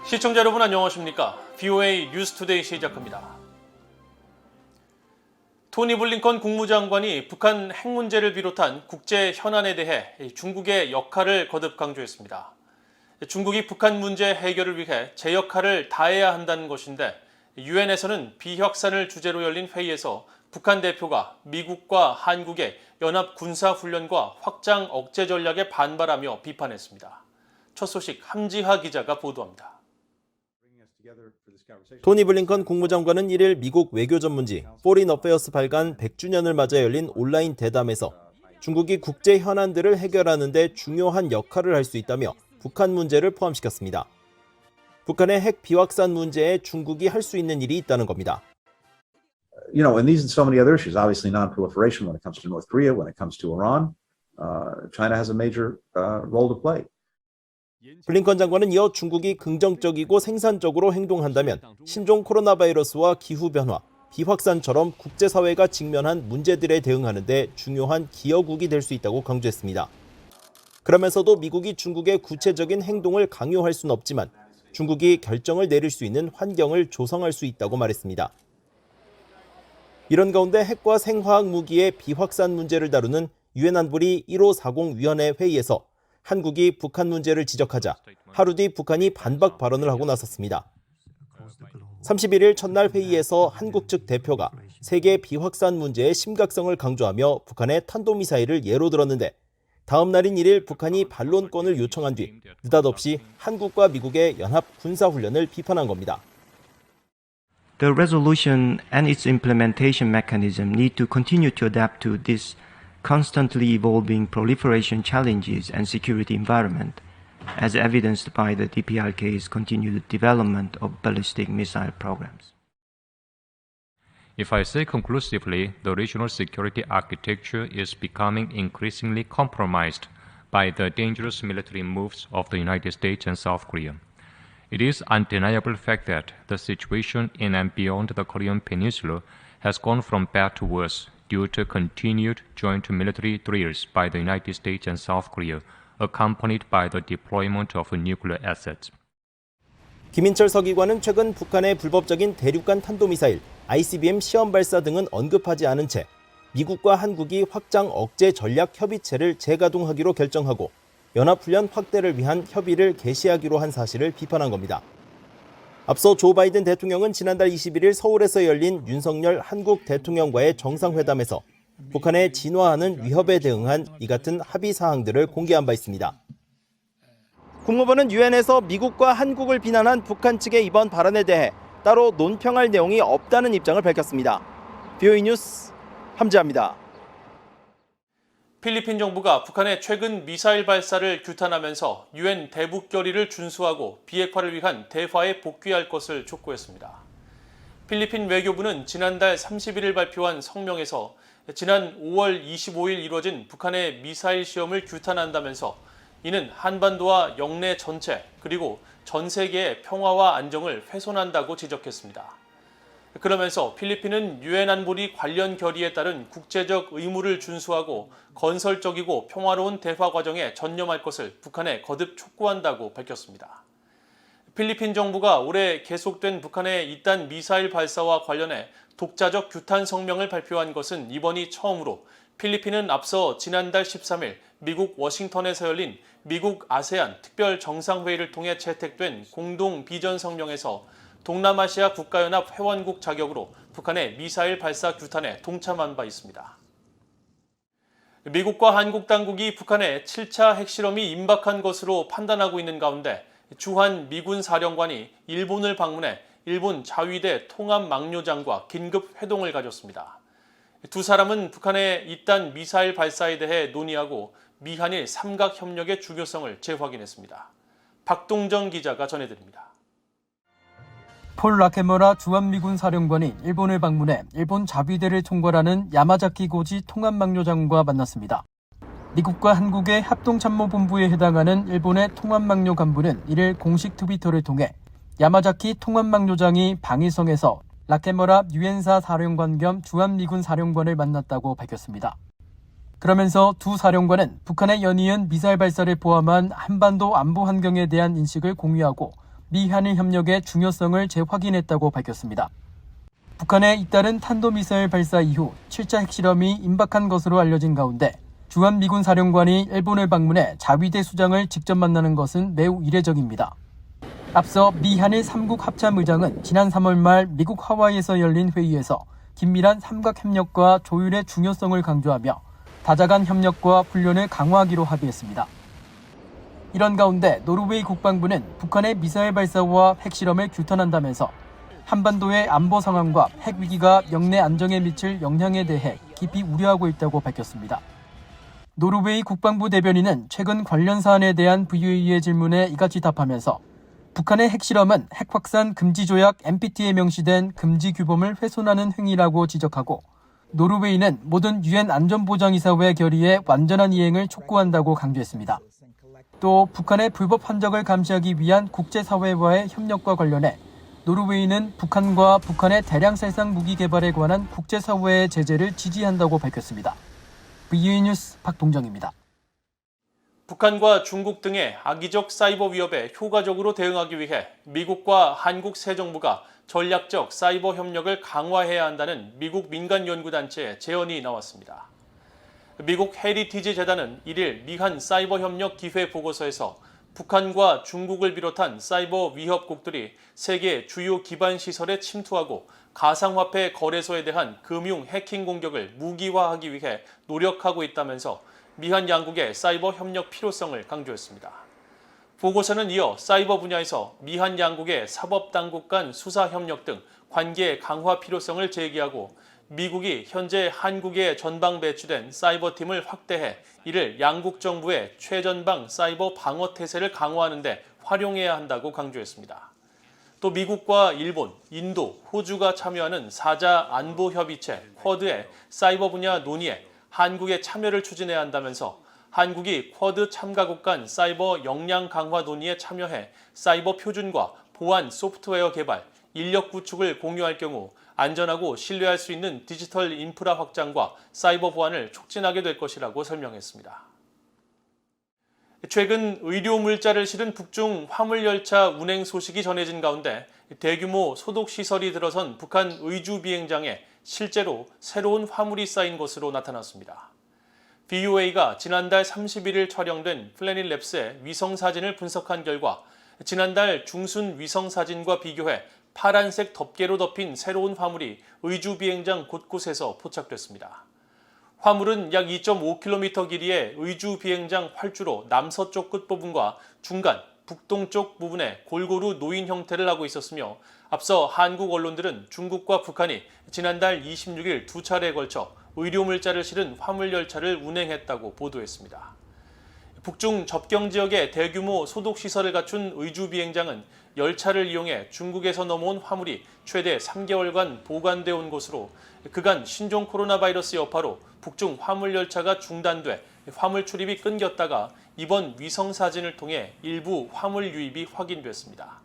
시청자 여러분 안녕하십니까? VOA 뉴스투데이 시작합니다. 토니 블링컨 국무장관이 북한 핵 문제를 비롯한 국제 현안에 대해 중국의 역할을 거듭 강조했습니다. 중국이 북한 문제 해결을 위해 제 역할을 다해야 한다는 것인데 유엔에서는 비확산을 주제로 열린 회의에서 북한 대표가 미국과 한국의 연합 군사훈련과 확장 억제 전략에 반발하며 비판했습니다. 첫 소식 함지하 기자가 보도합니다. 토니 블링컨 국무장관은 1일 미국 외교전문지 포린 어페어스 발간 100주년을 맞아 열린 온라인 대담에서 중국이 국제 현안들을 해결하는 데 중요한 역할을 할 수 있다며 북한 문제를 포함시켰습니다. 북한의 핵 비확산 문제에 중국이 할 수 있는 일이 있다는 겁니다. And these and so many other issues, obviously non-proliferation when it comes to North Korea, when it comes to Iran, China has a major role to play. 블링컨 장관은 이어 중국이 긍정적이고 생산적으로 행동한다면 신종 코로나 바이러스와 기후변화, 비확산처럼 국제사회가 직면한 문제들에 대응하는 데 중요한 기여국이 될 수 있다고 강조했습니다. 그러면서도 미국이 중국의 구체적인 행동을 강요할 수는 없지만 중국이 결정을 내릴 수 있는 환경을 조성할 수 있다고 말했습니다. 이런 가운데 핵과 생화학 무기의 비확산 문제를 다루는 유엔 안보리 1540 위원회 회의에서 한국이 북한 문제를 지적하자 하루 뒤 북한이 반박 발언을 하고 나섰습니다. 31일 첫날 회의에서 한국 측 대표가 세계 비확산 문제의 심각성을 강조하며 북한의 탄도미사일을 예로 들었는데 다음 날인 1일 북한이 반론권을 요청한 뒤 느닷없이 한국과 미국의 연합 군사훈련을 비판한 겁니다. The resolution and its implementation mechanism need to continue to adapt to this constantly evolving proliferation challenges and security environment, as evidenced by the DPRK's continued development of ballistic missile programs. If I say conclusively, the regional security architecture is becoming increasingly compromised by the dangerous military moves of the United States and South Korea. It is undeniable fact that the situation in and beyond the Korean Peninsula has gone from bad to worse due to continued joint military drills by the United States and South Korea, accompanied by the deployment of nuclear assets. 김인철 서기관은 최근 북한의 불법적인 대륙간 탄도미사일 ICBM 시험 발사 등은 언급하지 않은 채 미국과 한국이 확장 억제 전략 협의체를 재가동하기로 결정하고 연합훈련 확대를 위한 협의를 개시하기로 한 사실을 비판한 겁니다. 앞서 조 바이든 대통령은 지난달 21일 서울에서 열린 윤석열 한국 대통령과의 정상회담에서 북한의 진화하는 위협에 대응한 이 같은 합의 사항들을 공개한 바 있습니다. 국무부는 유엔에서 미국과 한국을 비난한 북한 측의 이번 발언에 대해 따로 논평할 내용이 없다는 입장을 밝혔습니다. VOA 뉴스 함지하입니다. 필리핀 정부가 북한의 최근 미사일 발사를 규탄하면서 유엔 대북 결의를 준수하고 비핵화를 위한 대화에 복귀할 것을 촉구했습니다. 필리핀 외교부는 지난달 31일 발표한 성명에서 지난 5월 25일 이뤄진 북한의 미사일 시험을 규탄한다면서 이는 한반도와 영내 전체 그리고 전 세계의 평화와 안정을 훼손한다고 지적했습니다. 그러면서 필리핀은 유엔 안보리 관련 결의에 따른 국제적 의무를 준수하고 건설적이고 평화로운 대화 과정에 전념할 것을 북한에 거듭 촉구한다고 밝혔습니다. 필리핀 정부가 올해 계속된 북한의 잇단 미사일 발사와 관련해 독자적 규탄 성명을 발표한 것은 이번이 처음으로 필리핀은 앞서 지난달 13일 미국 워싱턴에서 열린 미국 아세안 특별 정상회의를 통해 채택된 공동 비전 성명에서 동남아시아 국가연합 회원국 자격으로 북한의 미사일 발사 규탄에 동참한 바 있습니다. 미국과 한국 당국이 북한의 7차 핵실험이 임박한 것으로 판단하고 있는 가운데 주한 미군 사령관이 일본을 방문해 일본 자위대 통합망료장과 긴급 회동을 가졌습니다. 두 사람은 북한의 잇단 미사일 발사에 대해 논의하고 미한일 삼각협력의 중요성을 재확인했습니다. 박동정 기자가 전해드립니다. 폴 라케머라 주한미군 사령관이 일본을 방문해 일본 자위대를 총괄하는 야마자키 고지 통합망료장과 만났습니다. 미국과 한국의 합동참모본부에 해당하는 일본의 통합망료 간부는 이를 공식 트위터를 통해 야마자키 통합망료장이 방위성에서 라케머라 유엔사 사령관 겸 주한미군 사령관을 만났다고 밝혔습니다. 그러면서 두 사령관은 북한의 연이은 미사일 발사를 포함한 한반도 안보 환경에 대한 인식을 공유하고 미한일 협력의 중요성을 재확인했다고 밝혔습니다. 북한의 잇따른 탄도미사일 발사 이후 7차 핵실험이 임박한 것으로 알려진 가운데 주한미군 사령관이 일본을 방문해 자위대 수장을 직접 만나는 것은 매우 이례적입니다. 앞서 미한일 3국 합참의장은 지난 3월 말 미국 하와이에서 열린 회의에서 긴밀한 삼각협력과 조율의 중요성을 강조하며 다자간 협력과 훈련을 강화하기로 합의했습니다. 이런 가운데 노르웨이 국방부는 북한의 미사일 발사와 핵실험을 규탄한다면서 한반도의 안보 상황과 핵 위기가 영내 안정에 미칠 영향에 대해 깊이 우려하고 있다고 밝혔습니다. 노르웨이 국방부 대변인은 최근 관련 사안에 대한 VOA의 질문에 이같이 답하면서 북한의 핵실험은 핵확산 금지조약 NPT에 명시된 금지 규범을 훼손하는 행위라고 지적하고 노르웨이는 모든 유엔 안전보장이사회 결의의 완전한 이행을 촉구한다고 강조했습니다. 또 북한의 불법 환적을 감시하기 위한 국제사회와의 협력과 관련해 노르웨이는 북한과 북한의 대량 살상 무기 개발에 관한 국제사회의 제재를 지지한다고 밝혔습니다. VOA 뉴스 박동정입니다. 북한과 중국 등의 악의적 사이버 위협에 효과적으로 대응하기 위해 미국과 한국 새 정부가 전략적 사이버 협력을 강화해야 한다는 미국 민간연구단체의 제언이 나왔습니다. 미국 헤리티지 재단은 1일 미한 사이버 협력 기회 보고서에서 북한과 중국을 비롯한 사이버 위협국들이 세계 주요 기반 시설에 침투하고 가상화폐 거래소에 대한 금융 해킹 공격을 무기화하기 위해 노력하고 있다면서 미한 양국의 사이버 협력 필요성을 강조했습니다. 보고서는 이어 사이버 분야에서 미한 양국의 사법당국 간 수사 협력 등 관계 강화 필요성을 제기하고 미국이 현재 한국에 전방 배치된 사이버팀을 확대해 이를 양국 정부의 최전방 사이버 방어 태세를 강화하는 데 활용해야 한다고 강조했습니다. 또 미국과 일본, 인도, 호주가 참여하는 4자 안보협의체 쿼드의 사이버 분야 논의에 한국의 참여를 추진해야 한다면서 한국이 쿼드 참가국 간 사이버 역량 강화 논의에 참여해 사이버 표준과 보안 소프트웨어 개발, 인력 구축을 공유할 경우 안전하고 신뢰할 수 있는 디지털 인프라 확장과 사이버 보안을 촉진하게 될 것이라고 설명했습니다. 최근 의료 물자를 실은 북중 화물열차 운행 소식이 전해진 가운데 대규모 소독시설이 들어선 북한 의주 비행장에 실제로 새로운 화물이 쌓인 것으로 나타났습니다. VOA가 지난달 31일 촬영된 플래닛랩스의 위성사진을 분석한 결과 지난달 중순 위성사진과 비교해 파란색 덮개로 덮인 새로운 화물이 의주 비행장 곳곳에서 포착됐습니다. 화물은 약 2.5km 길이의 의주 비행장 활주로 남서쪽 끝부분과 중간, 북동쪽 부분에 골고루 놓인 형태를 하고 있었으며 앞서 한국 언론들은 중국과 북한이 지난달 26일 두 차례에 걸쳐 의료물자를 실은 화물열차를 운행했다고 보도했습니다. 북중 접경 지역에 대규모 소독시설을 갖춘 의주 비행장은 열차를 이용해 중국에서 넘어온 화물이 최대 3개월간 보관되어 온 곳으로 그간 신종 코로나 바이러스 여파로 북중 화물열차가 중단돼 화물 출입이 끊겼다가 이번 위성사진을 통해 일부 화물 유입이 확인됐습니다.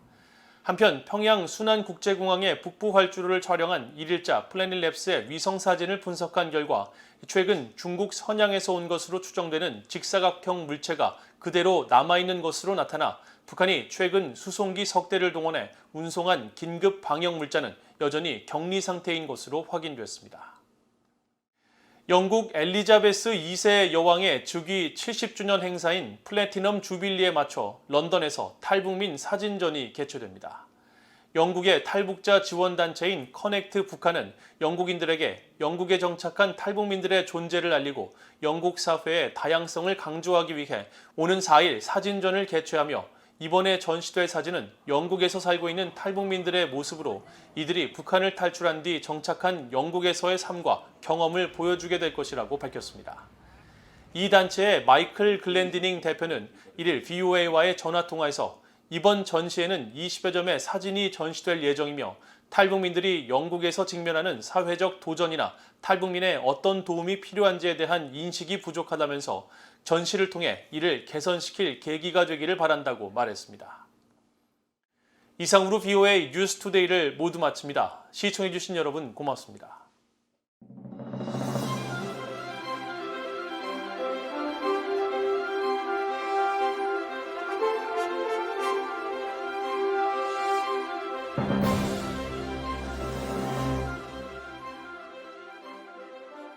한편 평양 순안국제공항의 북부 활주로를 촬영한 1일자 플래닛랩스의 위성사진을 분석한 결과 최근 중국 선양에서 온 것으로 추정되는 직사각형 물체가 그대로 남아있는 것으로 나타나 북한이 최근 수송기 석 대를 동원해 운송한 긴급 방역 물자는 여전히 격리 상태인 것으로 확인됐습니다. 영국 엘리자베스 2세 여왕의 즉위 70주년 행사인 플래티넘 주빌리에 맞춰 런던에서 탈북민 사진전이 개최됩니다. 영국의 탈북자 지원단체인 커넥트 북한은 영국인들에게 영국에 정착한 탈북민들의 존재를 알리고 영국 사회의 다양성을 강조하기 위해 오는 4일 사진전을 개최하며 이번에 전시될 사진은 영국에서 살고 있는 탈북민들의 모습으로 이들이 북한을 탈출한 뒤 정착한 영국에서의 삶과 경험을 보여주게 될 것이라고 밝혔습니다. 이 단체의 마이클 글렌디닝 대표는 1일 VOA와의 전화통화에서 이번 전시회는 20여 점의 사진이 전시될 예정이며 탈북민들이 영국에서 직면하는 사회적 도전이나 탈북민의 어떤 도움이 필요한지에 대한 인식이 부족하다면서 전시를 통해 이를 개선시킬 계기가 되기를 바란다고 말했습니다. 이상으로 VOA 뉴스투데이를 모두 마칩니다. 시청해주신 여러분 고맙습니다. 있습니다.